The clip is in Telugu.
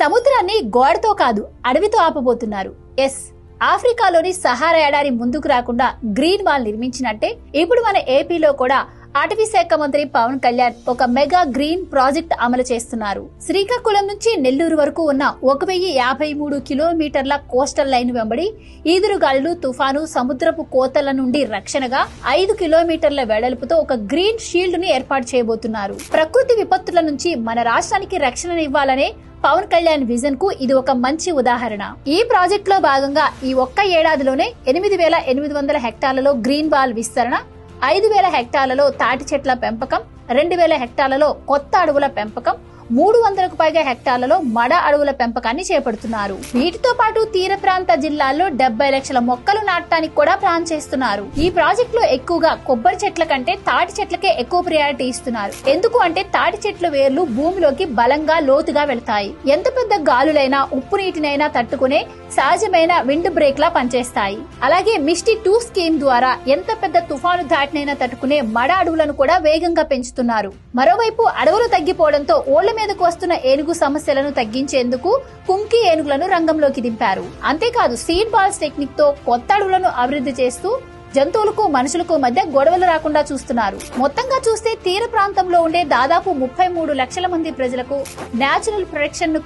సముద్రాన్ని గోడతో కాదు అడవితో ఆపబోతున్నారు. ఎస్, ఆఫ్రికాలోని సహారా ఎడారి ముందుకు రాకుండా గ్రీన్ వాల్ నిర్మించినట్టే ఇప్పుడు మన ఏపీలో కూడా అటవీ శాఖ మంత్రి పవన్ కళ్యాణ్ ఒక మెగా గ్రీన్ ప్రాజెక్ట్ అమలు చేస్తున్నారు. శ్రీకాకుళం నుంచి నెల్లూరు వరకు ఉన్న 1053 కిలోమీటర్ల కోస్టల్ లైన్ వెంబడి ఈదురుగాలులు, తుఫాను, సముద్రపు కోతల నుండి రక్షణగా 5 కిలోమీటర్ల వెడల్పుతో ఒక గ్రీన్ షీల్డ్ ని ఏర్పాటు చేయబోతున్నారు. ప్రకృతి విపత్తుల నుంచి మన రాష్ట్రానికి రక్షణనివ్వాలనే పవన్ కళ్యాణ్ విజన్ కు ఇది ఒక మంచి ఉదాహరణ. ఈ ప్రాజెక్ట్ లో భాగంగా ఈ ఒక్క ఏడాదిలోనే 8800 హెక్టార్లలో గ్రీన్ వాల్ విస్తరణ, 5000 హెక్టార్లలో తాటి చెట్ల పెంపకం, 2000 హెక్టార్లలో కొత్త అడవుల పెంపకం, 300కు పైగా హెక్టార్లలో మడ అడవుల పెంపకాన్ని చేపడుతున్నారు. వీటితో పాటు తీర ప్రాంత జిల్లాల్లో 70 లక్షల మొక్కలు నాటడానికి కూడా ప్లాన్ చేస్తున్నారు. ఈ ప్రాజెక్ట్ లో ఎక్కువగా కొబ్బరి చెట్ల కంటే తాటి చెట్లకే ఎక్కువ ప్రియారిటీ ఇస్తున్నారు. ఎందుకు అంటే తాటి చెట్ల వేర్లు భూమిలోకి బలంగా లోతుగా వెళ్తాయి. ఎంత పెద్ద గాలులైనా ఉప్పు నీటినైనా తట్టుకునే సహజమైన విండ్ బ్రేక్ లా పనిచేస్తాయి. అలాగే మిస్టీ 2 స్కీమ్ ద్వారా ఎంత పెద్ద తుఫాను దాటినైనా తట్టుకునే మడ అడవులను కూడా వేగంగా పెంచుతున్నారు. మరోవైపు అడవులు తగ్గిపోవడంతో ఓళ్ల మీదకు వస్తున్న ఏనుగు సమస్యలను తగ్గించేందుకు కుంకి ఏనుగులను రంగంలోకి దింపారు. అంతేకాదు సీడ్ బాల్స్ టెక్నిక్ తో కొత్త అడవులను అభివృద్ధి చేస్తూ జంతువులకు మనుషులకు మధ్య గొడవలు రాకుండా చూస్తున్నారు. మొత్తంగా చూస్తే తీర ప్రాంతంలో ఉండే దాదాపు 33 లక్షల మంది ప్రజలకు నేచురల్ ప్రొటెక్షన్ ను